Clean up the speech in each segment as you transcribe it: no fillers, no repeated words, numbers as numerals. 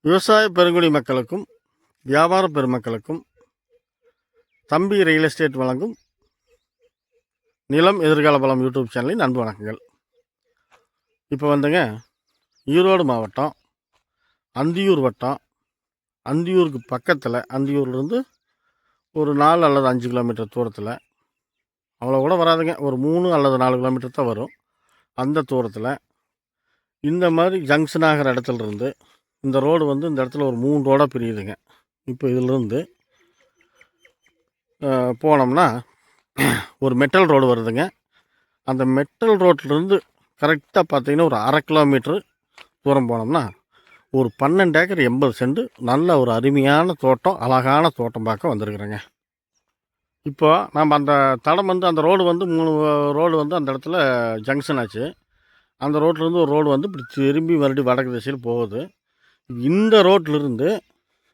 விவசாய பெருங்குடி மக்களுக்கும் வியாபார பெருமக்களுக்கும் தம்பி ரியல் எஸ்டேட் வழங்கும் நிலம் எதிர்கால பலம் யூடியூப் சேனலின் அன்பு வணக்கங்கள். இப்போ வந்துங்க, ஈரோடு மாவட்டம் அந்தியூர் வட்டம், அந்தியூருக்கு பக்கத்தில், அந்தியூர்லேருந்து ஒரு 4 அல்லது 5 கிலோமீட்டர் தூரத்தில், அவ்வளோ கூட வராதுங்க, ஒரு 3 அல்லது 4 கிலோமீட்டர் தான் வரும். அந்த தூரத்தில் இந்த மாதிரி ஜங்ஷன் ஆகிற இடத்துல இருந்து இந்த ரோடு வந்து இந்த இடத்துல ஒரு 3 ரோடாக பிரியுதுங்க. இப்போ இதிலிருந்து போனோம்னா ஒரு மெட்டல் ரோடு வருதுங்க. அந்த மெட்டல் ரோட்லேருந்து கரெக்டாக பார்த்தீங்கன்னா ஒரு 1/2 கிலோமீட்ரு தூரம் போனோம்னா ஒரு 12 ஏக்கர் 80 சென்ட் நல்ல ஒரு அருமையான தோட்டம், அழகான தோட்டம் பார்க்க வந்திருக்குறேங்க. இப்போ நம்ம அந்த தடம் வந்து அந்த ரோடு வந்து 3 ரோடு வந்து அந்த இடத்துல ஜங்ஷன் ஆச்சு. அந்த ரோட்லேருந்து ஒரு ரோடு வந்து இப்படி திரும்பி மறுபடியும் வடக்கு திசையில் போகுது. இந்த ரோட்லேருந்து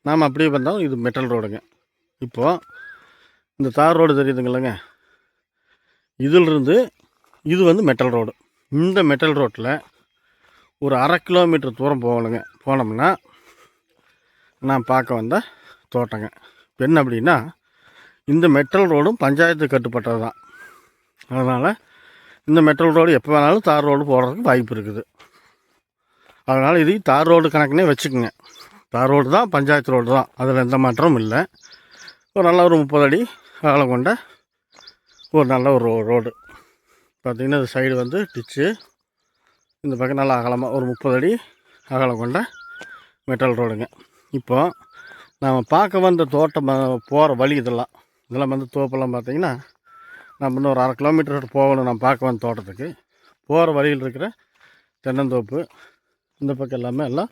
நாம் அப்படியே வந்தோம், இது மெட்டல் ரோடுங்க. இப்போது இந்த தார் ரோடு தெரியுதுங்களேங்க, இதிலிருந்து இது வந்து மெட்டல் ரோடு. இந்த மெட்டல் ரோட்டில் ஒரு 1/2 கிலோமீட்டர் தூரம் போகணுங்க. போனோம்னா நான் பார்க்க வந்த தோட்டங்க. இப்போ என்ன அப்படின்னா, இந்த மெட்டல் ரோடும் பஞ்சாயத்து கட்டுப்பட்டது தான். அதனால் இந்த மெட்டல் ரோடு எப்போ வேணாலும் தார் ரோடு போடுறதுக்கு வாய்ப்பு இருக்குது. அதனால் இது தார் ரோடு கணக்குனே வச்சுக்கோங்க. தார் ரோடு தான், பஞ்சாயத்து ரோடு தான், அதில் எந்த மாற்றமும் இல்லை. ஒரு நல்ல ஒரு 30 அடி அகலம் கொண்ட ஒரு நல்ல ஒரு ரோடு. பார்த்திங்கன்னா இந்த சைடு வந்து டிச்சு, இந்த பக்கம் நல்லா அகலமாக ஒரு 30 அடி அகலம் கொண்ட மெட்டல் ரோடுங்க. இப்போது நாம் பார்க்க வந்த தோட்டம் போகிற வழி இதெல்லாம் வந்து தோப்பெல்லாம் பார்த்திங்கன்னா நம்ம இன்னும் ஒரு 1/2 கிலோமீட்டர் போகணும். நான் பார்க்க வந்த தோட்டத்துக்கு போகிற வழியில் இருக்கிற தென்னந்தோப்பு இந்த பக்கம் எல்லாமே எல்லாம்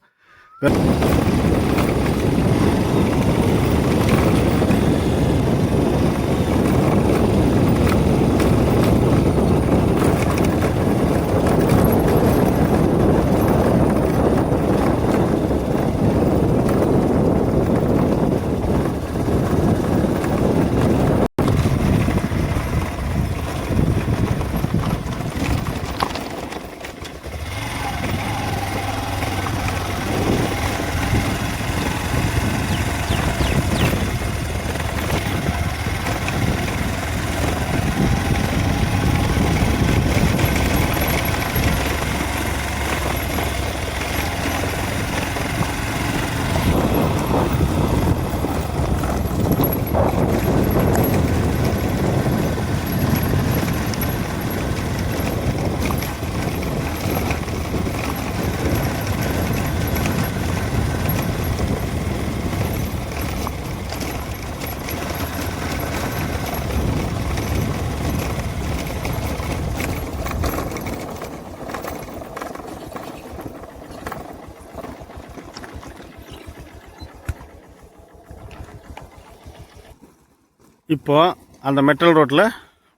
இப்போது அந்த மெட்டல் ரோட்டில்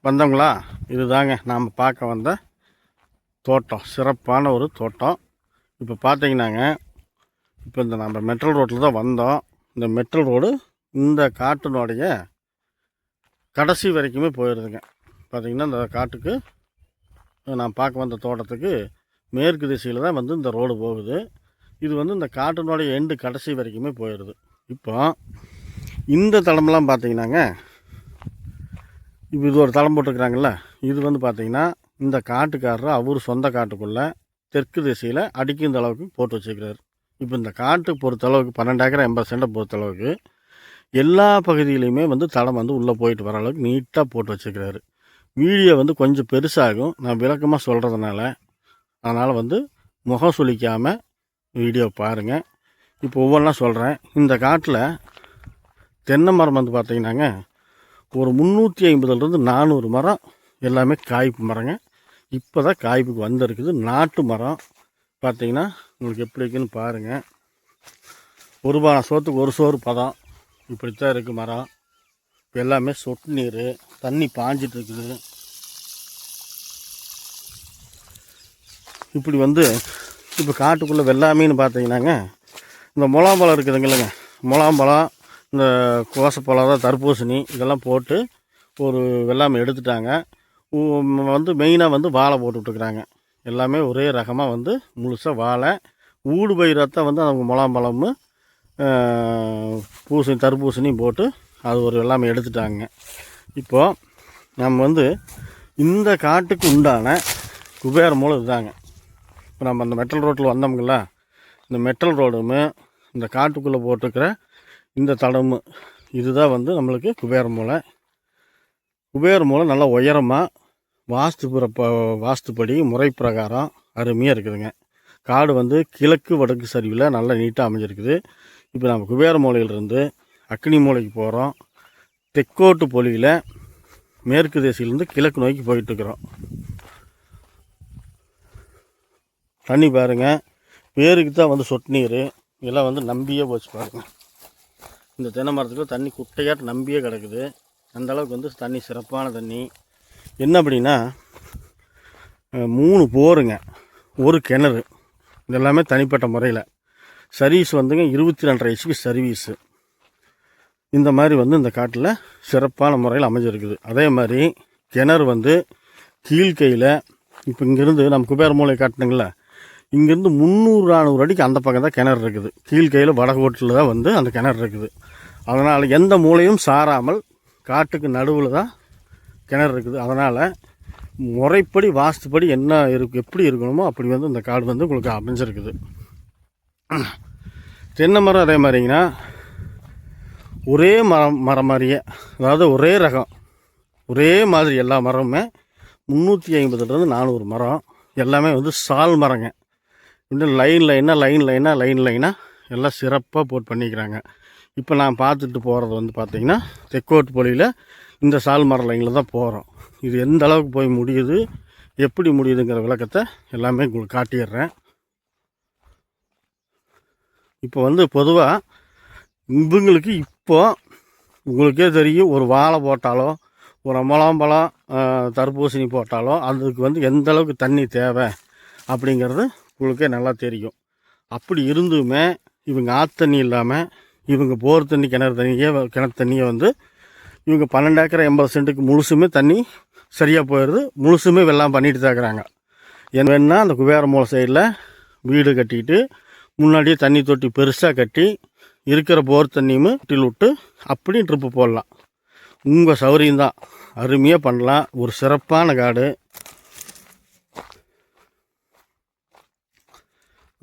வந்தவங்களா, இது தாங்க நாம் பார்க்க வந்த தோட்டம், சிறப்பான ஒரு தோட்டம். இப்போ பார்த்தீங்கன்னாங்க, இப்போ இந்த நம்ம மெட்டல் ரோட்டில் தான் வந்தோம். இந்த மெட்டல் ரோடு இந்த காட்டினுடைய கடைசி வரைக்குமே போயிடுதுங்க. பார்த்திங்கன்னா இந்த காட்டுக்கு நான் பார்க்க வந்த தோட்டத்துக்கு மேற்கு திசையில் தான் வந்து இந்த ரோடு போகுது. இது வந்து இந்த காட்டினுடைய எண்டு கடைசி வரைக்குமே போயிடுது. இப்போ இந்த தளமெல்லாம் பார்த்தீங்கன்னாங்க, இப்போ இது ஒரு தளம் போட்டிருக்கிறாங்கல்ல, இது வந்து பார்த்திங்கன்னா இந்த காட்டுக்காரர் அவர் சொந்த காட்டுக்குள்ளே தெற்கு திசையில் அடிக்கும் அளவுக்கு போட்டு வச்சுக்கிறார். இப்போ இந்த காட்டு பொறுத்தளவுக்கு 12 ஏக்கர் 80 சென்ட்டை பொறுத்தளவுக்கு எல்லா பகுதியிலையுமே வந்து தடம் வந்து உள்ளே போயிட்டு வர அளவுக்கு நீட்டாக போட்டு வச்சுக்கிறாரு. வீடியோ வந்து கொஞ்சம் பெருசாகும், நான் விளக்கமாக சொல்கிறதுனால. அதனால் வந்து முகம் சுளிக்காமல் வீடியோ பாருங்கள். இப்போ ஒவ்வொன்றா சொல்கிறேன். இந்த காட்டில் தென்னை மரம் வந்து பார்த்திங்கன்னாங்க ஒரு 350லேருந்து 400 மரம் எல்லாமே காய்ப்பு மரங்க. இப்போ தான் காய்ப்புக்கு வந்திருக்குது. நாட்டு மரம் பார்த்திங்கன்னா உங்களுக்கு எப்படி இருக்குன்னு பாருங்கள். ஒரு பானை சோத்துக்கு ஒரு சோறு பதம் இப்படித்தான் இருக்குது மரம். இப்போ எல்லாமே சொட்டு நீர், தண்ணி பாஞ்சிட்ருக்குது. இப்படி வந்து இப்போ காட்டுக்குள்ளே வெள்ளாமின்னு பார்த்தீங்கன்னாங்க, இந்த முலாம்பழம் இருக்குதுங்களேங்க, முலாம்பழம், இந்த கோசப்பழம், தான் தர்பூசணி, இதெல்லாம் போட்டு ஒரு வெள்ளாமை எடுத்துட்டாங்க. வந்து மெயினாக வந்து வாழை போட்டுட்ருக்குறாங்க. எல்லாமே ஒரே ரகமாக வந்து முழுசாக வாழை ஊடு பயிராகத்தான் வந்து அவங்க முலாம்பழமும் தர்பூசணி போட்டு அது ஒரு எல்லாமே எடுத்துட்டாங்க. இப்போது நம்ம வந்து இந்த காட்டுக்கு உண்டான குபேர மூலம் இதுதாங்க. இப்போ நம்ம அந்த மெட்டல் ரோட்டில் வந்தோம்ங்களா, இந்த மெட்டல் ரோடுமே இந்த காட்டுக்குள்ளே போட்டிருக்கிற இந்த தடமு இதுதான் வந்து நம்மளுக்கு குபேர மூலை. குபேர மூலை நல்லா உயரமாக வாஸ்துப்படி முறை பிரகாரம் அருமையாக இருக்குதுங்க. காடு வந்து கிழக்கு வடக்கு சரிவில் நல்லா நீட்டாக அமைஞ்சிருக்குது. இப்போ நம்ம குபேர மூலையிலிருந்து அக்னி மூலைக்கு போகிறோம். தெற்கோட்டு பொலியில் மேற்கு திசையிலேருந்து கிழக்கு நோக்கி போயிட்டுருக்குறோம். தண்ணி பாருங்கள், பேருக்கு தான் வந்து சொட்டு நீர், இதெல்லாம் வந்து நம்பியே போச்சு பாருங்கள். இந்த தென்னை மரத்துக்கு தண்ணி குட்டையாட்டு நம்பியே கிடக்குது. அந்தளவுக்கு வந்து தண்ணி சிறப்பான தண்ணி. என்ன அப்படின்னா 3 போருங்க, ஒரு கிணறு, இதெல்லாமே தனிப்பட்ட முறையில். சர்வீஸ் வந்துங்க 22.5 HP சர்வீஸு. இந்த மாதிரி வந்து இந்த காட்டில் சிறப்பான முறையில் அமைஞ்சிருக்குது. அதே மாதிரி கிணறு வந்து கீழ்கையில், இப்போ இங்கேருந்து நம்ம குபேர மூலை காட்டினுங்கள, இங்கேருந்து 300-400 அடிக்கு அந்த பக்கம் தான் கிணறு இருக்குது. கீழ்கையில் வடகோட்டில் தான் வந்து அந்த கிணறு இருக்குது. அதனால் எந்த மூலையும் சாராமல் காட்டுக்கு நடுவில் தான் கிணறு இருக்குது. அதனால் முறைப்படி வாஸ்துப்படி என்ன எப்படி இருக்கணுமோ அப்படி வந்து இந்த காடு வந்து உங்களுக்கு அமைஞ்சிருக்குது. தென்னை மரம் அதே மாதிரிங்கன்னா ஒரே மரம் மாதிரியே, அதாவது ஒரே ரகம், ஒரே மாதிரி எல்லா மரமுமே 350 400 மரம் எல்லாமே வந்து சால் மரங்க. இன்னும் லைனாக எல்லாம் சிறப்பாக போட்டு பண்ணிக்கிறாங்க. இப்போ நான் பார்த்துட்டு போகிறது வந்து பார்த்திங்கன்னா தெற்கோட்டு பொலியில் இந்த சால் மர லைனில் தான் போகிறோம். இது எந்த அளவுக்கு போய் முடியுது, எப்படி முடியுதுங்கிற விளக்கத்தை எல்லாமே உங்களுக்கு காட்டிடுறேன். இப்போ வந்து பொதுவாக இவங்களுக்கு உங்களுக்கே தெரியும், ஒரு வாழை போட்டாலோ ஒரு முலாம்பழம் தர்பூசணி போட்டாலோ அதுக்கு வந்து எந்த அளவுக்கு தண்ணி தேவை அப்படிங்கிறது உங்களுக்கே நல்லா தெரியும். அப்படி இருந்துமே இவங்க ஆற்று இல்லாமல் இவங்க போர் தண்ணி கிணறு தண்ணியை வந்து இவங்க 12 ஏக்கர் 80 சென்ட்டுக்கு முழுசுமே தண்ணி சரியாக போயிடுது. முழுசுமே வெள்ளாம் பண்ணிட்டு தாக்குறாங்க. என்ன வேணுன்னா அந்த குபேர மூலை சைடில் வீடு கட்டிட்டு முன்னாடியே தண்ணி தொட்டி பெருசாக கட்டி இருக்கிற போர் தண்ணியுமே வீட்டில் விட்டு அப்படியும் ட்ரிப்பு போடலாம். உங்கள் சௌகரியம்தான், அருமையாக பண்ணலாம். ஒரு சிறப்பான காடு,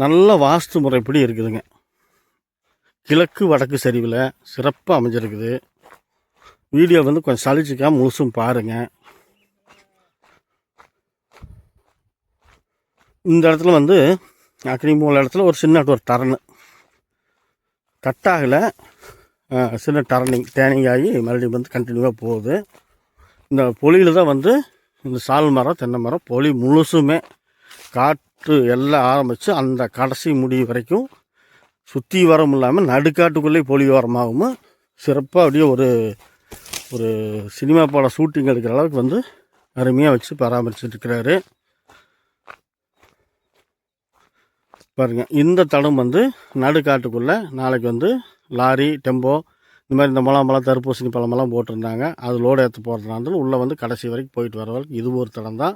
நல்ல வாஸ்து முறைப்படி இருக்குதுங்க. கிழக்கு வடக்கு சரிவில் சிறப்பாக அமைஞ்சிருக்குது. வீடியோ வந்து கொஞ்சம் சலிச்சிக்காம முழுசும் பாருங்கள். இந்த இடத்துல வந்து அக்னி மூல இடத்துல ஒரு சின்ன ஒரு டர்னு கட்டாகலை, சின்ன டேனிங் ஆகி மறுபடியும் வந்து கண்டினியூவாக போகுது. இந்த பொலியில் தான் வந்து இந்த சால் மரம் தென்னை மரம் பொலி முழுசுமே காற்று எல்லாம் ஆரம்பித்து அந்த கடைசி முடிவு வரைக்கும் சுற்றி வரம் இல்லாமல் நடுக்காட்டுக்குள்ளே பொலி ஓரமாகவும் சிறப்பாக அப்படியே ஒரு சினிமா பட ஷூட்டிங் எடுக்கிற அளவுக்கு வந்து அருமையாக வச்சு பராமரிச்சுட்டு இருக்கிறாரு. பாருங்கள், இந்த தடம் வந்து நடுக்காட்டுக்குள்ளே நாளைக்கு வந்து லாரி டெம்போ இந்த மாதிரி இந்த முலாம்பழம் தர்பூசணி பழமெல்லாம் போட்டிருந்தாங்க. அது லோடு ஏற்ற போகிறதுனால உள்ளே வந்து கடைசி வரைக்கும் போயிட்டு வர வரைக்கும் இது ஒரு தடம் தான்.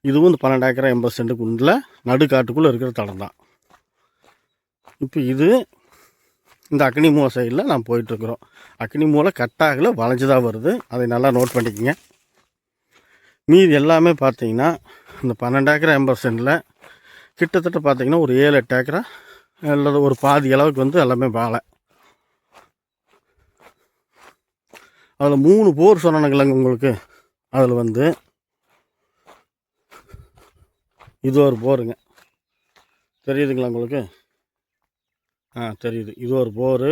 இதுவும் இந்த 12 ஏக்கர் 80 சென்ட்டுக்கு உள்ள நடுக்காட்டுக்குள்ளே இருக்கிற தடம் தான். இப்போ இது இந்த அக்னி மூலை சைடில் நான் போயிட்டுருக்குறோம். அக்னி மூலை கட்டாகல வளைஞ்சு தான் வருது, அதை நல்லா நோட் பண்ணிக்கோங்க. மீதி எல்லாமே பார்த்தீங்கன்னா இந்த 12 ஏக்கர் 80 சென்டில் கிட்டத்தட்ட பார்த்தீங்கன்னா ஒரு 7-8 ஏக்கரா அல்லது ஒரு பாதி அளவுக்கு வந்து எல்லாமே வாழை. அதில் 3 போர் சொன்னானுங்களேங்க உங்களுக்கு. அதில் வந்து இது ஒரு போருங்க, தெரியுதுங்களா உங்களுக்கு? தெரியுது. இது ஒரு போரு.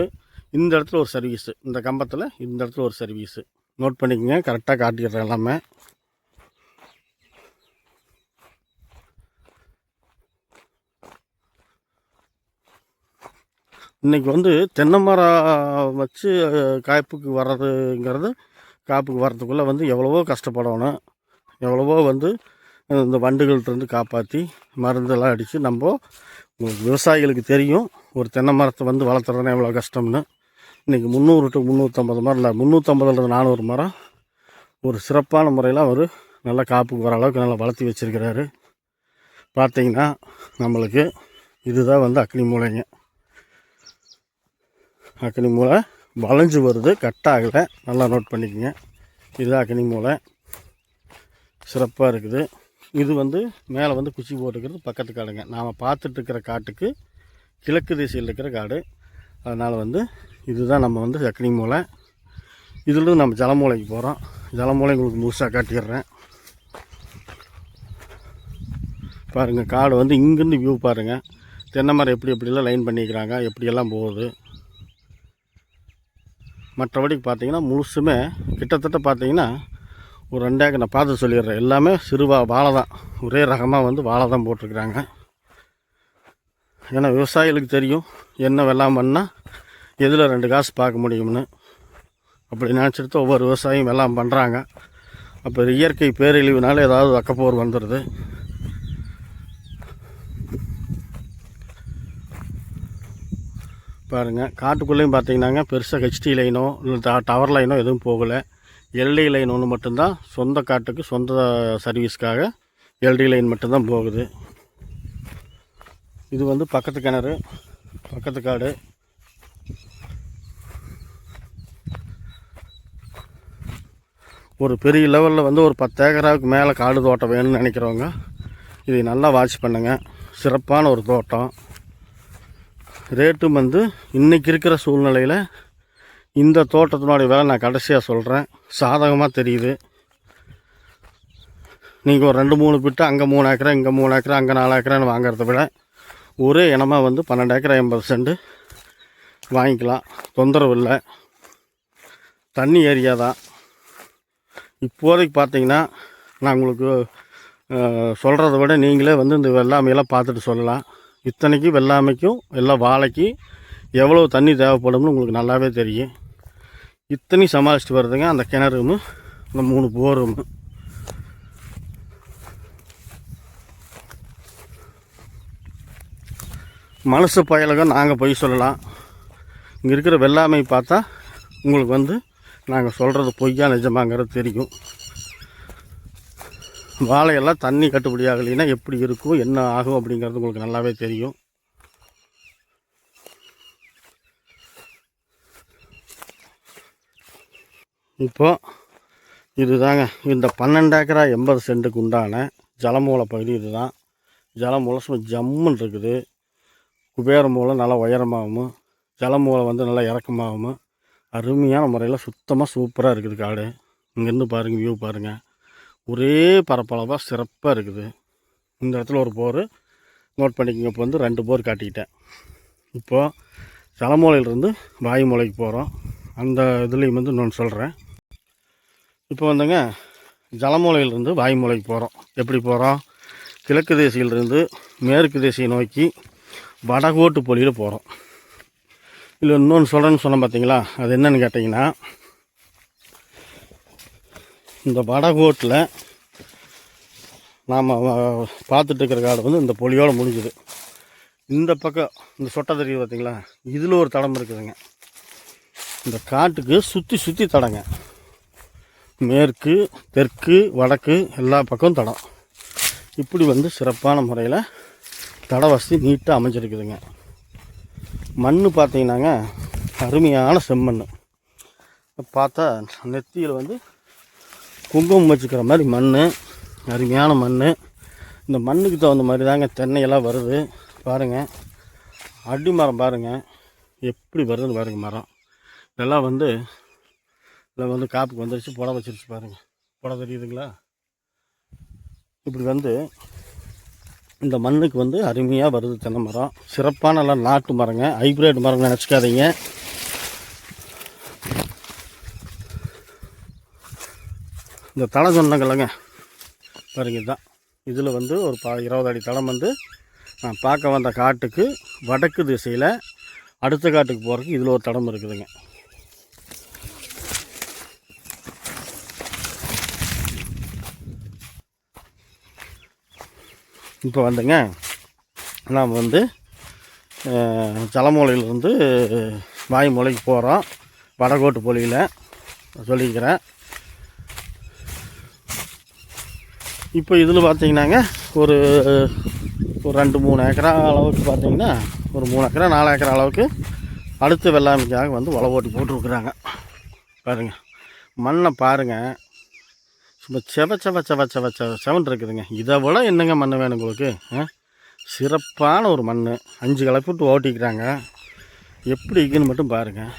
இந்த இடத்துல ஒரு சர்வீஸு, இந்த கம்பத்தில் இந்த இடத்துல ஒரு சர்வீஸு நோட் பண்ணிக்கோங்க. கரெக்டாக காட்டிடுறேன் எல்லாமே. இன்றைக்கி வந்து தென்னை மரம் வச்சு காப்புக்கு வர்றதுக்குள்ளே வந்து எவ்வளவோ கஷ்டப்படணும், எவ்வளவோ வந்து இந்த வண்டுகள்கிட்டருந்து காப்பாற்றி மருந்தெல்லாம் அடித்து நம்ம விவசாயிகளுக்கு தெரியும் ஒரு தென்னை மரத்தை வந்து வளர்த்துறதுனா எவ்வளோ கஷ்டம்னு. இன்றைக்கி 300 to 350 மரம் இல்லை 350 to 400 மரம் ஒரு சிறப்பான முறையில் அவர் நல்லா காப்புக்கு வர அளவுக்கு நல்லா வளர்த்தி வச்சுருக்கிறாரு. பார்த்திங்கன்னா நம்மளுக்கு இதுதான் வந்து அக்னி மூலைங்க. அக்னி மூலை வளைஞ்சு வருது, கட் ஆகலை, நல்லா நோட் பண்ணிக்கோங்க. இது அக்னி மூலை சிறப்பாக இருக்குது. இது வந்து மேலே வந்து குச்சி போட்டுக்கிறது பக்கத்து காடுங்க. நாம் பார்த்துட்ருக்கிற காட்டுக்கு கிழக்கு திசையில் இருக்கிற காடு. அதனால் வந்து இதுதான் நம்ம வந்து அக்னி மூலை. இதிலிருந்து நம்ம ஜலமூலைக்கு போகிறோம். ஜலமூலை உங்களுக்கு முழுசாக காட்டிடுறேன். பாருங்கள், காடு வந்து இங்கேருந்து வியூ பாருங்கள். தென்னை மரம் எப்படிலாம் லைன் பண்ணிக்கிறாங்க, எப்படியெல்லாம் போகுது. மற்றபடிக்கு பார்த்தீங்கன்னா முழுசுமே கிட்டத்தட்ட பார்த்தீங்கன்னா ஒரு 2 ஏக்கர். நான் பார்த்து சொல்லிடுறேன். எல்லாமே சிறு வாழை தான், ஒரே ரகமாக வந்து வாழை தான் போட்டிருக்கிறாங்க. ஏன்னா விவசாயிகளுக்கு தெரியும் என்ன வெள்ளாம் பண்ணால் எதில் 2 காசு பார்க்க முடியும்னு. அப்படி நினச்சிட்டு ஒவ்வொரு விவசாயியும் வெள்ளாம் பண்ணுறாங்க. அப்போ இயற்கை பேரழிவுனால ஏதாவது வக்கப்போர் வந்துடுது. பாருங்கள், காட்டுக்குள்ளேயும் பார்த்தீங்கன்னாங்க பெருசாக ஹெச்டி லைனோ இல்லை டவர் லைனோ எதுவும் போகலை. எல்டி லைன் ஒன்று மட்டும்தான், சொந்த காட்டுக்கு சொந்த சர்வீஸ்க்காக எல்டி லைன் மட்டும்தான் போகுது. இது வந்து பக்கத்து கிணறு, பக்கத்து காடு. ஒரு பெரிய லெவலில் வந்து ஒரு 10 ஏக்கராவுக்கு மேலே காடு தோட்டம் வேணும்னு நினைக்கிறவங்க இதை நல்லா வாட்ச் பண்ணுங்கள். சிறப்பான ஒரு தோட்டம். ரேட்டும் வந்து இன்றைக்கி இருக்கிற சூழ்நிலையில் இந்த தோட்டத்தினுடைய விலை நான் கடைசியாக சொல்கிறேன், சாதகமாக தெரியுது. நீங்கள் ஒரு 2-3 பிட்டு அங்கே 3 ஏக்கரா இங்கே 3 ஏக்கரா அங்கே 4 ஏக்கரான்னு வாங்கிறத விட ஒரே இனமாக வந்து 12 ஏக்கரா 80 சென்ட் வாங்கிக்கலாம். தொந்தரவு இல்லை. தண்ணி ஏரியா தான். இப்போதைக்கு பார்த்தீங்கன்னா நான் உங்களுக்கு சொல்கிறத விட நீங்களே வந்து இந்த வெள்ளாமையெல்லாம் பார்த்துட்டு சொல்லலாம். இத்தனைக்கு வெள்ளாமைக்கும் எல்லாம் வாழைக்கு எவ்வளோ தண்ணி தேவைப்படும்னு உங்களுக்கு நல்லாவே தெரியும். இத்தனை சமாளிச்சுட்டு வருதுங்க அந்த கிணறுமு, அந்த 3 போரும். மனசு பயலகம் நாங்கள் போய் சொல்லலாம். இங்கே இருக்கிற வெள்ளாமை பார்த்தா உங்களுக்கு வந்து நாங்கள் சொல்கிறது பொய்யா நிஜமாங்கிறது தெரியும். வாழையெல்லாம் தண்ணி கட்டுப்படி ஆகலைன்னா எப்படி இருக்கும், என்ன ஆகும் அப்படிங்கிறது உங்களுக்கு நல்லாவே தெரியும். இப்போ இதுதாங்க இந்த 12 ஏக்கரா 80 சென்ட்டுக்கு உண்டான ஜலமூலை பகுதி. இதுதான் ஜலமூலை. சும்மா ஜம்முன்னு இருக்குது. குபேர மூலை நல்லா உயரமாகவும், ஜலமூலை வந்து நல்லா இறக்கமாகவும் அருமையான முறையில் சுத்தமாக சூப்பராக இருக்குது காடு. இங்கேருந்து பாருங்கள், வியூ பாருங்கள். ஒரே பரப்பளவாக சிறப்பாக இருக்குது. இந்த இடத்துல ஒரு போர் நோட் பண்ணிக்கோங்க. இப்போ வந்து 2 போர் காட்டிக்கிட்டேன். இப்போது ஜலமூலையிலிருந்து வாயுமூலைக்கு போகிறோம். அந்த இதுலேயும் வந்து நான் சொல்கிறேன். இப்போ வந்துங்க ஜலமூலையிலிருந்து வாயுமூலைக்கு போகிறோம். எப்படி போகிறோம்? கிழக்கு திசையிலிருந்து மேற்கு திசையை நோக்கி வடகோட்டு பொலியில் போகிறோம். இல்லை இன்னொன்று சொல்கிறேன்னு சொன்னேன் பார்த்தீங்களா, அது என்னென்னு கேட்டிங்கன்னா, இந்த வடகோட்டில் நாம் பார்த்துட்டு இருக்கிற காடு வந்து இந்த பொலியோடு முடிஞ்சுது. இந்த பக்கம் இந்த சொட்டை தெரியுது பார்த்தீங்களா, இதில் ஒரு தடம் இருக்குதுங்க. இந்த காட்டுக்கு சுற்றி சுற்றி தடங்க. மேற்கு தெற்கு வடக்கு எல்லா பக்கம் தடம். இப்படி வந்து சிறப்பான முறையில் தட வசதி நீட்டாக அமைஞ்சிருக்குதுங்க. மண் பார்த்தீங்கன்னாங்க அருமையான செம்மண். பார்த்தா நெத்தியில் வந்து குங்குமம் வச்சுக்கிற மாதிரி மண், அருமையான மண். இந்த மண்ணுக்கு தகுந்த மாதிரி தாங்க தென்னையெல்லாம் வருது. பாருங்கள், அடி மரம் பாருங்கள் எப்படி வருதுன்னு பாருங்கள். மரம் இதெல்லாம் வந்து இதில் வந்து காப்புக்கு வந்துருச்சு, புடை வச்சிருச்சு பாருங்கள். புடை தெரியுதுங்களா? இப்படி வந்து இந்த மண்ணுக்கு வந்து அருமையாக வருது தென்னை மரம். சிறப்பான நல்லா நாட்டு மரங்க, ஹைப்ரிட் மரம் நினச்சிக்காதீங்க. இந்த தடம் சொன்னங்கள்லங்க பாருங்க, இதுதான். இதில் வந்து ஒரு 20 அடி தடம் வந்து நான் பார்க்க வந்த காட்டுக்கு வடக்கு திசையில் அடுத்த காட்டுக்கு போகிறதுக்கு இதில் ஒரு தடம் இருக்குதுங்க. இப்போ வந்துங்க நாம் வந்து ஜலமூலையிலிருந்து வாயுமூலைக்கு போகிறோம். வடகோட்டு பொலியில் சொல்லிக்கிறேன். இப்போ இதில் பார்த்தீங்கன்னாங்க ஒரு 2-3 ஏக்கரா அளவுக்கு பார்த்தீங்கன்னா ஒரு 3 ஏக்கரா 4 ஏக்கரா அளவுக்கு அடுத்த வெள்ளாமைக்காக வந்து உழவு ஓட்டி போட்டுருக்குறாங்க. பாருங்கள், மண்ணை பாருங்கள், சும்மா செவன் இருக்குதுங்க. இதை விட என்னங்க மண் வேணும் உங்களுக்கு? சிறப்பான ஒரு மண். 5 கலப்பு விட்டு ஓட்டிக்கிறாங்க. எப்படி இருக்குன்னு மட்டும் பாருங்கள்.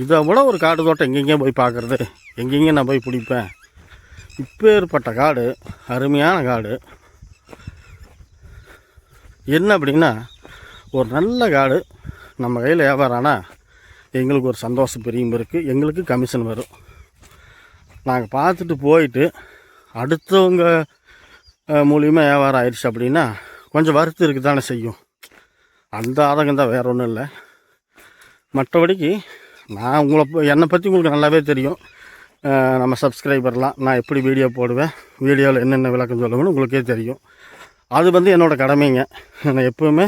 இதை விட ஒரு காடு தோட்டம் எங்கெங்கே போய் பார்க்குறது, எங்கெங்கே நான் போய் பிடிப்பேன். இப்போ ஏற்பட்ட காடு, அருமையான காடு. என்ன அப்படின்னா, ஒரு நல்ல காடு நம்ம கையில் வியாபாரம் ஆனால் எங்களுக்கு ஒரு சந்தோஷம் பெரியும் இருக்குது. எங்களுக்கு கமிஷன் வரும். நாங்கள் பார்த்துட்டு போயிட்டு அடுத்தவங்க மூலியமாக வியாபாரம் ஆயிடுச்சு அப்படின்னா கொஞ்சம் வருத்தம் இருக்குது தானே செய்யும். அந்த ஆதங்கம் தான், வேறு ஒன்றும் இல்லை. மற்றபடிக்கு நான் என்னை பற்றி உங்களுக்கு நல்லாவே தெரியும். நம்ம சப்ஸ்கிரைபர்லாம் நான் எப்படி வீடியோ போடுவேன், வீடியோவில் என்னென்ன விளக்கம் சொல்லுவேன்னு உங்களுக்கே தெரியும். அது வந்து என்னோடய கடமைங்க. நான் எப்போவுமே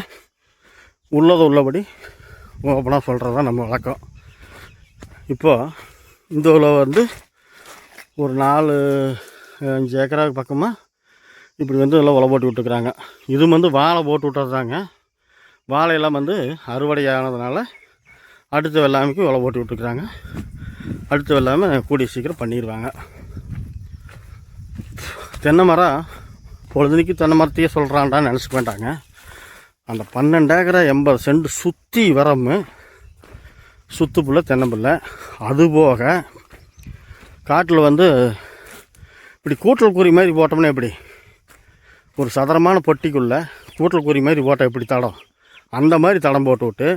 உள்ளபடி ஓப்பனாக சொல்கிறது தான் நம்ம வழக்கம். இப்போது இந்த உழவு வந்து ஒரு 4-5 ஏக்கராவுக்கு பக்கமாக இப்படி வந்து எல்லாம் உழவு போட்டு விட்டுருக்குறாங்க. இது வந்து வாழை போட்டு விட்டுறதாங்க. வாழையெல்லாம் வந்து அறுவடை ஆனதுனால அடுத்த வெள்ளாமைக்கு உழவு போட்டு விட்டுருக்குறாங்க. அடுத்த வெள்ளாமை கூடிய சீக்கிரம் பண்ணிடுவாங்க. தென்னை மரம் பொழுதுனிக்கு தென்னை மரத்தையே சொல்கிறான்டான்னு நினச்சிக்க வேண்டாங்க. அந்த 12 ஏக்கரை 80 சென்ட் சுற்றி வரம்பு சுற்றுப்புள்ள தென்னம்பிள்ளை. அதுபோக காட்டில் வந்து இப்படி கூட்டல் குறி மாதிரி போட்டோம்னா எப்படி, ஒரு சதுரமான பொட்டிக்குள்ளே கூட்டல் குறி மாதிரி போட்டால் எப்படி தடம், அந்த மாதிரி தடம் போட்டு விட்டு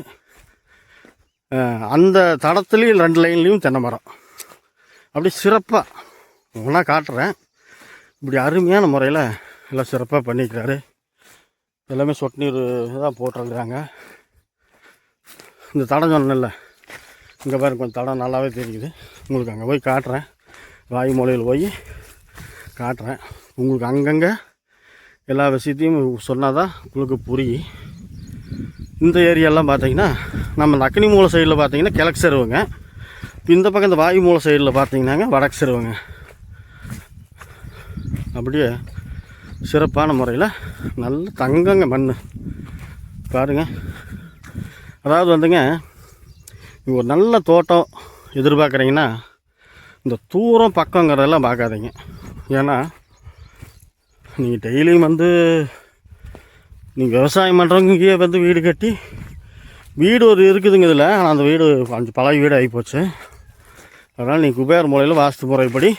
அந்த தடத்துலேயும் 2 லைன்லேயும் தென்னை மரம். அப்படி சிறப்பாக ஒன்றா காட்டுறேன். இப்படி அருமையான முறையில் எல்லாம் சிறப்பாக பண்ணிக்கிறாரு. எல்லாமே சொட்டு நீர் தான் போட்டிருக்குறாங்க. இந்த தடம் சொன்னேன்ல, இங்கே பாருங்க கொஞ்சம் தடம் நல்லாவே தெரியுது. உங்களுக்கு அங்கே போய் காட்டுறேன், வாயு மூலையில் போய் காட்டுறேன். உங்களுக்கு அங்கங்கே எல்லா விஷயத்தையும் சொன்னால் தான் உங்களுக்கு புரியும். இந்த ஏரியாலாம் பார்த்தீங்கன்னா நம்ம நக்கினி மூலை சைடில் பார்த்தீங்கன்னா கிழக்கு செருவுங்க. இந்த பக்கம் இந்த வாயு மூலை சைடில் பார்த்தீங்கன்னாங்க வடக்கு செருவுங்க. அப்படியே சிறப்பான முறையில் நல்ல தங்கங்க மண் பாருங்கள். அதாவது வந்துங்க, நீங்கள் ஒரு நல்ல தோட்டம் எதிர்பார்க்குறீங்கன்னா இந்த தூரம் பக்கங்கிறதெல்லாம் பார்க்காதீங்க. ஏன்னா நீங்கள் டெய்லியும் வந்து நீங்கள் விவசாயம் பண்ணுறவங்க இங்கேயே வந்து வீடு கட்டி, வீடு ஒரு இருக்குதுங்க இதில். ஆனால் அந்த வீடு கொஞ்சம் பழைய வீடு ஆகிப்போச்சு. அதனால் நீங்கள் குபேர் மூலையில் வாஸ்து முறைப்படி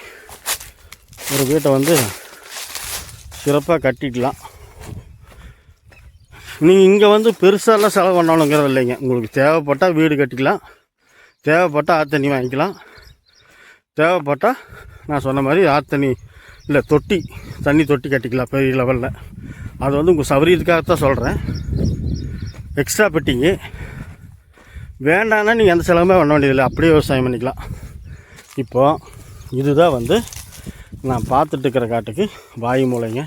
ஒரு வீட்டை வந்து சிறப்பாக கட்டிக்கலாம். நீங்கள் இங்கே வந்து பெருசாலாம் செலவு பண்ணணுங்கிறது இல்லைங்க. உங்களுக்கு தேவைப்பட்டால் வீடு கட்டிக்கலாம், தேவைப்பட்டால் ஆத்தண்ணி வாங்கிக்கலாம், தேவைப்பட்டால் நான் சொன்ன மாதிரி ஆத்தண்ணி இல்லை தண்ணி தொட்டி கட்டிக்கலாம் பெரிய லெவலில். அது வந்து உங்கள் சௌகரியத்துக்காகத்தான் சொல்கிறேன். எக்ஸ்ட்ரா பெட்டிங்கு வேண்டான்னா நீங்கள் எந்த செலவுமே பண்ண வேண்டியதில்லை, அப்படியே விவசாயம் பண்ணிக்கலாம். இப்போது இதுதான் வந்து நான் பார்த்துட்டு இருக்கிற காட்டுக்கு வாயு மூலைங்க.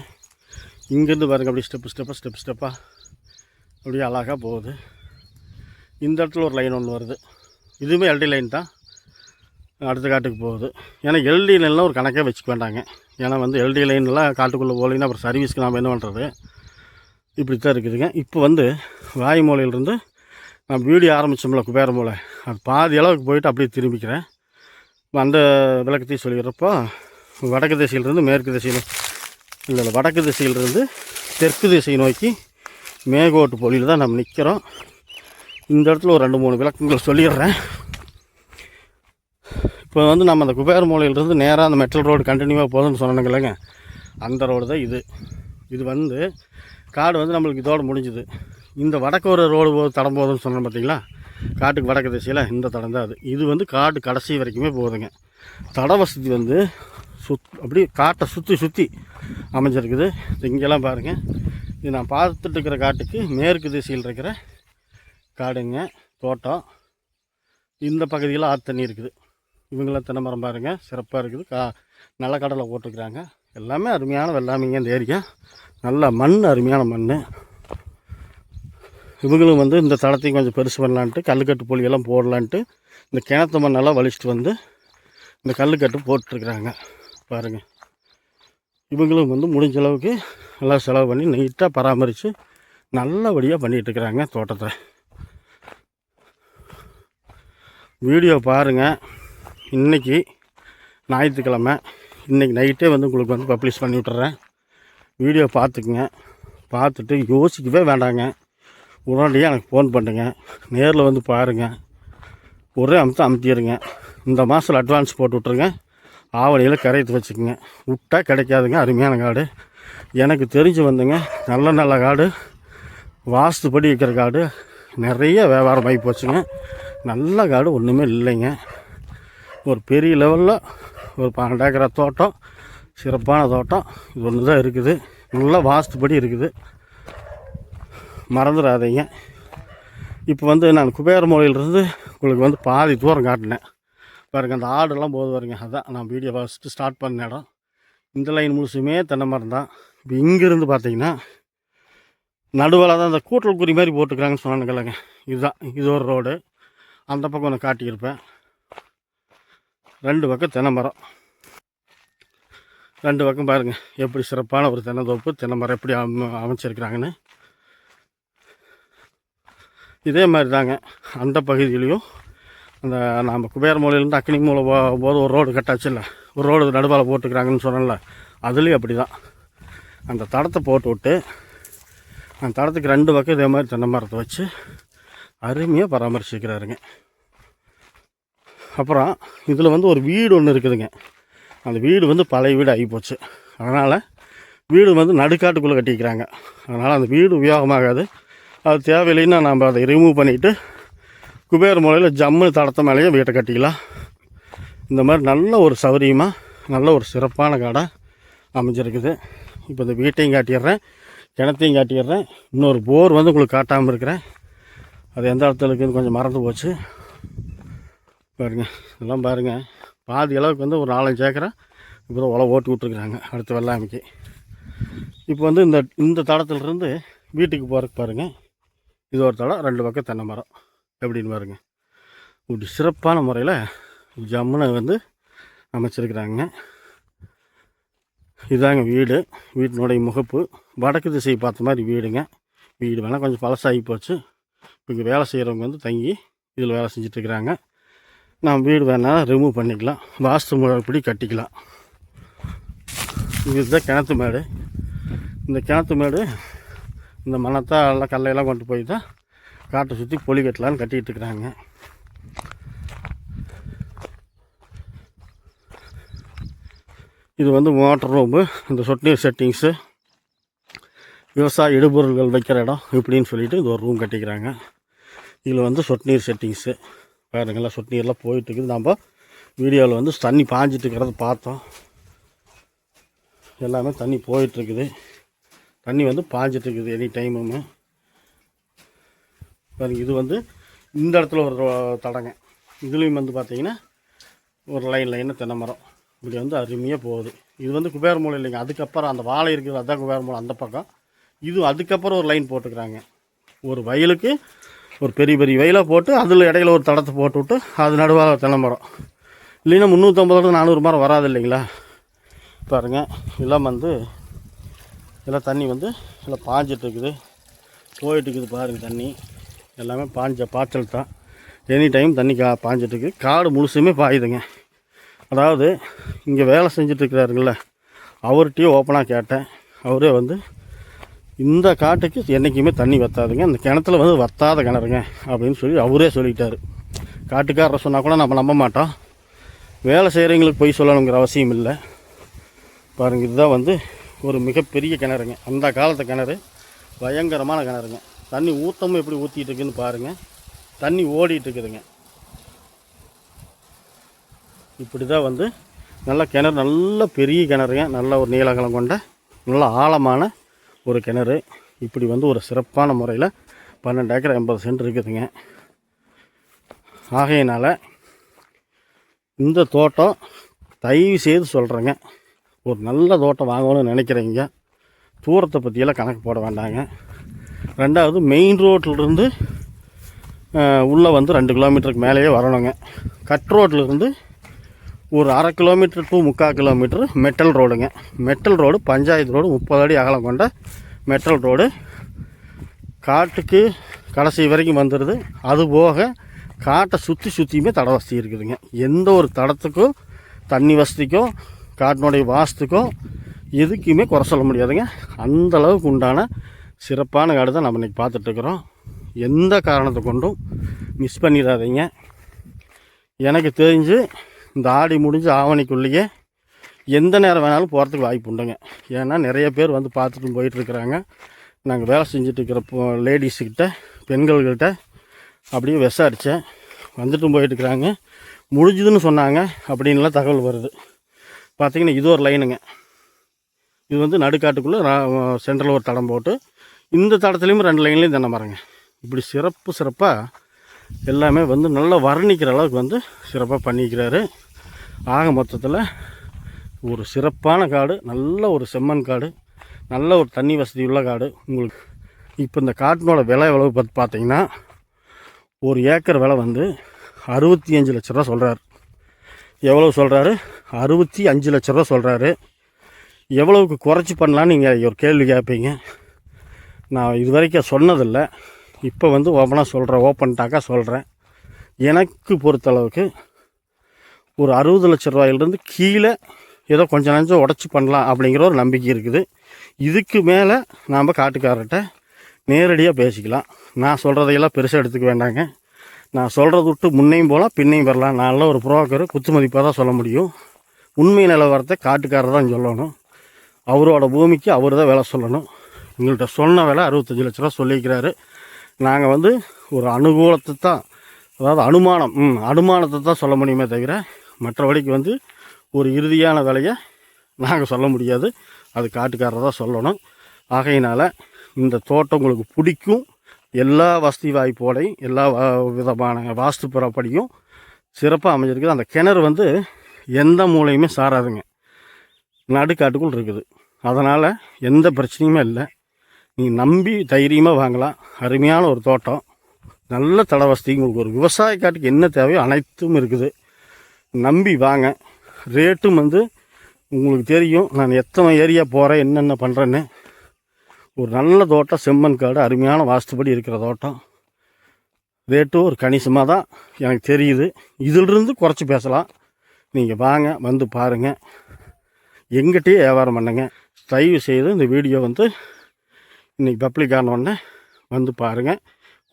இங்கேருந்து பாருங்கள், அப்படி ஸ்டெப்பாக அப்படியே அழகாக போகுது. இந்த இடத்துல ஒரு லைன் ஒன்று வருது, இதுவுமே எல்டி லைன் தான். அடுத்த காட்டுக்கு போகுது. ஏன்னா எல்டி லைன்லாம் ஒரு கணக்கே வச்சுக்க வேண்டாங்க. ஏன்னா வந்து எல்டி லைன்லாம் காட்டுக்குள்ளே போகலைன்னா அப்புறம் சர்வீஸ்க்கு நாம் என்ன பண்ணுறது, இப்படி தான் இருக்குதுங்க. இப்போ வந்து வாயு மூலையிலிருந்து நான் வீடியோ ஆரம்பித்தோம்ல குபேர மூலை, அது பாதி அளவுக்கு போயிட்டு அப்படியே திரும்பிக்கிறேன். அந்த விளக்கத்தையும் சொல்லிடுறப்போ வடக்கு திசையிலிருந்து மேற்கு திசையில் இல்லை வடக்கு திசையிலிருந்து தெற்கு திசை நோக்கி மேகோட்டு பொழியில் தான் நம்ம நிற்கிறோம். இந்த இடத்துல ஒரு 2-3 விளக்கங்கள் சொல்லிடுறேன். இப்போ வந்து நம்ம அந்த குபேர மூலையிலிருந்து நேராக அந்த மெட்டல் ரோடு கண்டினியூவாக போகுதுன்னு சொன்னாங்க இல்லைங்க, அந்த ரோடு தான் இது. இது வந்து காடு வந்து நம்மளுக்கு இதோடு முடிஞ்சுது. இந்த வடக்கு ஒரு ரோடு தடம் போகுதுன்னு சொன்னோம் பார்த்தீங்களா, காட்டுக்கு வடக்கு திசையில் இந்த தடம் தான் அது. இது வந்து காடு கடைசி வரைக்குமே போகுதுங்க. தட வசதி வந்து அப்படியே காட்டை சுற்றி அமைஞ்சிருக்குது. இங்கெல்லாம் பாருங்கள், இது நான் பார்த்துட்டு இருக்கிற காட்டுக்கு மேற்கு திசையில் இருக்கிற காடுங்க தோட்டம். இந்த பகுதியில் ஆத்தண்ணி இருக்குது. இவங்களாம் தென்னை மரம் பாருங்கள், சிறப்பாக இருக்குது. நல்ல கடலை போட்டுருக்குறாங்க. எல்லாமே அருமையான வெள்ளாமைங்க. இந்த ஏரியா நல்ல மண், அருமையான மண். இவங்களும் வந்து இந்த தளத்தையும் கொஞ்சம் பெருசு பண்ணலான்ட்டு கல்லுக்கட்டு பொலியெல்லாம் போடலான்ட்டு இந்த கிணத்து மண்ணெல்லாம் வலிச்சிட்டு வந்து இந்த கல்லுக்கட்டு போட்டுருக்குறாங்க பாருங்கள். இவங்களும் வந்து முடிஞ்ச அளவுக்கு நல்லா செலவு பண்ணி நீட்டாக பராமரித்து நல்லபடியாக பண்ணிகிட்ருக்குறாங்க தோட்டத்தை. வீடியோ பாருங்கள். இன்றைக்கி ஞாயிற்றுக்கிழமை, இன்றைக்கி நைட்டே வந்து உங்களுக்கு வந்து பப்ளிஷ் பண்ணி விட்டுறேன். வீடியோ பார்த்துக்குங்க. பார்த்துட்டு யோசிக்கவே வேண்டாங்க, உடனடியாக எனக்கு ஃபோன் பண்ணுங்க. நேரில் வந்து பாருங்கள். ஒரே அமுத்திடுங்க. இந்த மாதத்தில் அட்வான்ஸ் போட்டு விட்ருங்க. ஆவணியில் கரையத்து வச்சுக்கோங்க. விட்டால் கிடைக்காதுங்க. அருமையான காடு எனக்கு தெரிஞ்சு வந்துங்க. நல்ல நல்ல காடு, வாஸ்துப்படி இருக்கிற காடு நிறைய வியாபாரம் ஆகி போச்சுங்க. நல்ல காடு ஒன்றுமே இல்லைங்க. ஒரு பெரிய லெவலில் ஒரு 12 ஏக்கரா தோட்டம், சிறப்பான தோட்டம் இது ஒன்று தான் இருக்குது. நல்லா வாஸ்துப்படி இருக்குது, மறந்துடாதீங்க. இப்போ வந்து நான் குபேரமூலையிலிருந்து உங்களுக்கு வந்து பாதி தூரம் காட்டினேன் பாருங்கள். அந்த ஆடெல்லாம் போது பாருங்க. அதுதான் நான் வீடியோ ஃபஸ்ட்டு ஸ்டார்ட் பண்ண இடம். இந்த லைன் முழுசுமே தென்னை மரம் தான். இப்போ இங்கேருந்து பார்த்தீங்கன்னா நடுவில் தான் அந்த கூட்டல் குறி மாதிரி போட்டுக்கிறாங்கன்னு சொன்னானுங்களேங்க. இதுதான், இது ஒரு ரோடு. அந்த பக்கம் ஒன்று காட்டியிருப்பேன். 2 பக்கம் தென்னை மரம். 2 பக்கம் பாருங்கள் எப்படி சிறப்பான ஒரு தென்னந்தோப்பு, தென்னை மரம் எப்படி அமைச்சிருக்கிறாங்கன்னு. இதே மாதிரி தாங்க அந்த பகுதியிலையும் அந்த நம்ம குபேரமூலையிலேருந்து அக்னி மூலை போது ஒரு ரோடு கட்டாச்சு இல்லை, ஒரு ரோடு நடுவால் போட்டுக்கிறாங்கன்னு சொன்னேன்ல, அதுலேயும் அப்படி தான். அந்த தடத்தை போட்டு விட்டு அந்த தடத்துக்கு 2 பக்கம் இதே மாதிரி தென்னை மரத்தை வச்சு அருமையாக பராமரிச்சுக்கிறாருங்க. அப்புறம் இதில் வந்து ஒரு வீடு ஒன்று இருக்குதுங்க. அந்த வீடு வந்து பழைய வீடு ஆகிப்போச்சு. அதனால் வீடு வந்து நடுக்காட்டுக்குள்ளே கட்டிக்கிறாங்க. அதனால் அந்த வீடு உபயோகமாகாது. அது தேவையில்லைன்னா நம்ம அதை ரிமூவ் பண்ணிவிட்டு குபேரமூலையில் ஜம்மு தடத்த மேலேயே வீட்டை கட்டிக்கலாம். இந்த மாதிரி நல்ல ஒரு சௌகரியமாக நல்ல ஒரு சிறப்பான காடாக அமைஞ்சிருக்குது. இப்போ இந்த வீட்டையும் காட்டிடுறேன், கிணத்தையும் காட்டிடுறேன். இன்னொரு போர் வந்து உங்களுக்கு காட்டாமல் இருக்கிறேன். அது எந்த இடத்துல இருக்குதுன்னு கொஞ்சம் மறந்து போச்சு பாருங்கள். இதெல்லாம் பாருங்கள், பாதி அளவுக்கு வந்து ஒரு 4-5 ஏக்கரா இப்போ தான் உழவு ஓட்டி விட்ருக்குறாங்க அடுத்த வெள்ளாமைக்கு. இப்போ வந்து இந்த தடத்துலேருந்து வீட்டுக்கு போகிறதுக்கு பாருங்கள். இது ஒரு தடம், 2 பக்கம் தென்னை மரம் எப்படின்னு பாருங்கள். இப்படி சிறப்பான முறையில் ஜம்முனை வந்து அமைச்சிருக்கிறாங்க. இதாங்க வீடு. வீட்டினுடைய முகப்பு வடக்கு திசை பார்த்த மாதிரி வீடுங்க. வீடு வேணால் கொஞ்சம் பழசாகி போச்சு. இங்கே வேலை செய்கிறவங்க வந்து தங்கி இதில் வேலை செஞ்சிட்ருக்கிறாங்க. நாம் வீடு வேணாலும் ரிமூவ் பண்ணிக்கலாம், வாஸ்து முறைப்படி கட்டிக்கலாம். இதுதான் கிணத்து மேடு. இந்த கிணத்து மேடு இந்த மணத்தை எல்லாம் கல்லையெல்லாம் கொண்டு போய் தான் காட்டை சுற்றி பொலி கட்டலான்னு கட்டிகிட்டு இருக்கிறாங்க. இது வந்து மோட்டர் ரூம்பு, இந்த சொட்டு நீர் செட்டிங்ஸு, விவசாய இடுபொருள்கள் வைக்கிற இடம் இப்படின்னு சொல்லிட்டு இது ஒரு ரூம் கட்டிக்கிறாங்க. இதில் வந்து சொட்டு நீர் செட்டிங்ஸு பாருங்கள்லாம், சொட்டு நீர்லாம் போயிட்டுருக்குது. நம்ம வீடியோவில் வந்து தண்ணி பாஞ்சிட்டு இருக்கிறத பார்த்தோம். எல்லாமே தண்ணி போயிட்டுருக்குது. தண்ணி வந்து பாஞ்சிட்ருக்குது எனி டைமுமே பாருங்க. இது வந்து இந்த இடத்துல ஒரு தடங்க. இதுலேயும் வந்து பார்த்திங்கன்னா ஒரு லைனாக தென்னை மரம் இப்படி வந்து அருமையாக போகுது. இது வந்து குபேரமூலை இல்லைங்க, அதுக்கப்புறம் அந்த வாழை இருக்குது, அதுதான் குபேரமூலை அந்த பக்கம். இது அதுக்கப்புறம் ஒரு லைன் போட்டுக்கிறாங்க. ஒரு வயலுக்கு ஒரு பெரிய பெரிய வயலாக போட்டு அதில் இடையில ஒரு தடத்தை போட்டு விட்டு அது நடுவாக தென்னை மரம். இல்லைன்னா 350-400 மரம் வராது இல்லைங்களா. பாருங்கள், இதெல்லாம் வந்து இதெல்லாம் தண்ணி வந்து எல்லாம் பாஞ்சிட்ருக்குது, போயிட்டுருக்குது பாருங்கள். தண்ணி எல்லாமே பாய்ச்சல் தான். எனி டைம் தண்ணி பாஞ்சிட்ருக்கு. காடு முழுசுமே பாயுதுங்க. அதாவது இங்கே வேலை செஞ்சிட்ருக்கிறாருங்கள, அவர்கிட்டயே ஓப்பனாக கேட்டேன். அவரே வந்து இந்த காட்டுக்கு என்றைக்குமே தண்ணி வற்றாதுங்க, இந்த கிணத்துல வந்து வற்றாத கிணறுங்க அப்படின்னு சொல்லி அவரே சொல்லிட்டார். காட்டுக்காரரை சொன்னால் கூட நம்ம நம்ப மாட்டோம். வேலை செய்கிறவங்களுக்கு போய் சொல்லணுங்கிற அவசியம் இல்லை. பாருங்கள், இதுதான் வந்து ஒரு மிகப்பெரிய கிணறுங்க. அந்த காலத்து கிணறு, பயங்கரமான கிணறுங்க. தண்ணி ஊற்றமும் எப்படி ஊற்றிட்டு இருக்குதுன்னு பாருங்கள். தண்ணி ஓடிட்டு இருக்குதுங்க. இப்படி தான் வந்து நல்ல கிணறு, நல்ல பெரிய கிணறுங்க. நல்ல ஒரு நீளகலம் கொண்ட நல்ல ஆழமான ஒரு கிணறு. இப்படி வந்து ஒரு சிறப்பான முறையில் 12 ஏக்கர் 80 சென்ட் இருக்குதுங்க. ஆகையினால் இந்த தோட்டம் தயவு செய்து சொல்கிறேங்க, ஒரு நல்ல தோட்டம் வாங்கணும்னு நினைக்கிறீங்க, தூரத்தை பற்றியெல்லாம் கணக்கு போட வேண்டாங்க. ரெண்டாவது, மெயின் ரோட்டிலிருந்து உள்ளே வந்து 2 கிலோமீட்டருக்கு மேலேயே வரணுங்க. கட் ரோட்டிலிருந்து ஒரு 1/2 கிலோமீட்டர் டு 3/4 கிலோமீட்டர் மெட்டல் ரோடுங்க. மெட்டல் ரோடு பஞ்சாயத்து ரோடு, 30 அடி அகலம் கொண்ட மெட்டல் ரோடு. காட்டுக்கு கடைசி வரைக்கும் வந்துடுது. அதுபோக காட்டை சுற்றியுமே தட வசதி இருக்குதுங்க. எந்த ஒரு தடத்துக்கும் தண்ணி வசதிக்கோ காட்டினுடைய வாஸ்துக்கோ எதுக்குமே குறை சொல்ல முடியாதுங்க. அந்தளவுக்கு உண்டான சிறப்பான காடு தான் நம்ம இன்றைக்கி பார்த்துட்ருக்குறோம். எந்த காரணத்தை கொண்டும் மிஸ் பண்ணிடாதீங்க. எனக்கு தெரிஞ்சு இந்த ஆடி முடிஞ்சு ஆவணிக்குள்ளேயே எந்த நேரம் வேணாலும் போகிறதுக்கு வாய்ப்பு உண்டுங்க. ஏன்னா நிறைய பேர் வந்து பார்த்துட்டு போயிட்டுருக்குறாங்க. நாங்கள் வேலை செஞ்சிட்ருக்கிற லேடிஸுக்கிட்ட பெண்கள்கிட்ட அப்படியே விசாரித்தேன், வந்துட்டும் போயிட்டுருக்குறாங்க. முடிஞ்சுதுன்னு சொன்னாங்க அப்படின்லாம் தகவல் வருது. பார்த்திங்கன்னா இது ஒரு லைனுங்க. இது வந்து நடுக்காட்டுக்குள்ளே சென்ட்ரல் ஒரு தடம் போட்டு இந்த தடத்துலேயும் 2 லைன்லேயும் தென்னை மரங்க. இப்படி சிறப்பாக எல்லாமே வந்து நல்லா வர்ணிக்கிற அளவுக்கு வந்து சிறப்பாக பண்ணிக்கிறாரு. ஆக மொத்தத்தில் ஒரு சிறப்பான காடு, நல்ல ஒரு செம்மண் காடு, நல்ல ஒரு தண்ணி வசதி உள்ள காடு. உங்களுக்கு இப்போ இந்த காட்டினோட விலை எவ்வளவு பார்த்தீங்கன்னா, ஒரு ஏக்கர் விலை வந்து 65 லட்ச ரூபா சொல்கிறாரு. எவ்வளோ சொல்கிறாரு? 65 லட்ச ரூபா சொல்கிறாரு. எவ்வளவுக்கு குறைச்சி பண்ணலான்னு நீங்கள் ஒரு கேள்வி கேட்பீங்க. நான் இது வரைக்கும் சொன்னதில்லை, இப்போ வந்து ஓப்பனாக சொல்கிறேன், ஓப்பன் டாக்காக சொல்கிறேன். எனக்கு பொறுத்தளவுக்கு ஒரு 60 லட்ச ரூபாயிலிருந்து கீழே ஏதோ கொஞ்சம் நஞ்சம் உடச்சி பண்ணலாம் அப்படிங்கிற ஒரு நம்பிக்கை இருக்குது. இதுக்கு மேலே நாம் காட்டுக்காரர்கிட்ட நேரடியாக பேசிக்கலாம். நான் சொல்கிறதையெல்லாம் பெருசாக எடுத்துக்க வேண்டாங்க. நான் சொல்கிறத விட்டு முன்னையும் போகலாம் பின்னையும் வரலாம். நான்லாம் ஒரு புரோக்கர், குத்து மதிப்பாக தான் சொல்ல முடியும். உண்மை நிலவரத்தை காட்டுக்காரர் தான் சொல்லணும். அவரோட பூமிக்கு அவர் தான் வேலை சொல்லணும். எங்கள்கிட்ட சொன்ன வேலை 65 லட்ச ரூபா சொல்லியிருக்கிறாரு. நாங்கள் வந்து ஒரு அனுகூலத்தை தான், அதாவது அனுமானத்தை தான் சொல்ல முடியுமே தவிர மற்றபடிக்கு வந்து ஒரு இறுதியான விலையை நாங்கள் சொல்ல முடியாது. அது காட்டுக்காரர் தான் சொல்லணும். ஆகையினால் இந்த தோட்டம் உங்களுக்கு பிடிக்கும். எல்லா வசதி வாய்ப்போடையும் எல்லா விதமான வாஸ்து புறப்படியும் சிறப்பாக அமைஞ்சிருக்குது. அந்த கிணறு வந்து எந்த மூலையுமே சாராதுங்க, நடுக்காட்டுக்குள் இருக்குது. அதனால் எந்த பிரச்சனையுமே இல்லை. நீங்கள் நம்பி தைரியமாக வாங்கலாம். அருமையான ஒரு தோட்டம், நல்ல தட வசதி. உங்களுக்கு ஒரு விவசாய காட்டுக்கு என்ன தேவையோ அனைத்தும் இருக்குது. நம்பி வாங்க. ரேட்டும் வந்து உங்களுக்கு தெரியும், நான் எத்தனை ஏரியா போகிறேன், என்னென்ன பண்ணுறேன்னு. ஒரு நல்ல தோட்டம், செம்மண் காடு, அருமையான வாஸ்துபடி இருக்கிற தோட்டம். ரேட்டும் ஒரு கணிசமாக தான் எனக்கு தெரியுது. இதிலிருந்து குறைச்சி பேசலாம். நீங்கள் வாங்க, வந்து பாருங்கள், எங்கிட்டே வியாபாரம் பண்ணுங்க. தயவு செய்து இந்த வீடியோ வந்து இன்றைக்கி பப்ளிக் ஆனோடனே வந்து பாருங்கள்,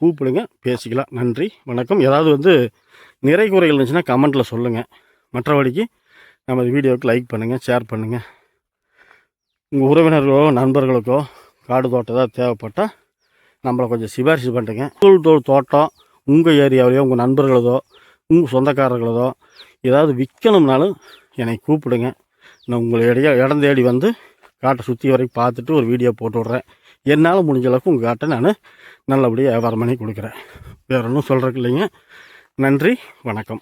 கூப்பிடுங்க, பேசிக்கலாம். நன்றி, வணக்கம். ஏதாவது வந்து நிறை குறைகள் இருந்துச்சுன்னா கமெண்ட்டில் சொல்லுங்கள். மற்றபடிக்கு நமது வீடியோவுக்கு லைக் பண்ணுங்கள், ஷேர் பண்ணுங்கள். உங்கள் உறவினர்களோ நண்பர்களுக்கோ காடு தோட்டம் ஏதாவது தேவைப்பட்டால் நம்மளை கொஞ்சம் சிபாரிசு பண்ணுறேங்க. தோட்டம் உங்கள் ஏரியாவிலையோ உங்கள் நண்பர்களதோ உங்கள் சொந்தக்காரர்களதோ ஏதாவது விற்கணும்னாலும் என்னை கூப்பிடுங்க. நான் உங்களை இடம் தேடி வந்து காட்டை சுற்றி வரைக்கும் பார்த்துட்டு ஒரு வீடியோ போட்டு விட்றேன். என்னால் முடிஞ்ச அளவுக்கு உங்கள் காட்டை நான் நல்லபடியாக வியாபாரம் பண்ணி கொடுக்குறேன். வேறு ஒன்றும் சொல்கிறதுக்கு இல்லைங்க. நன்றி, வணக்கம்.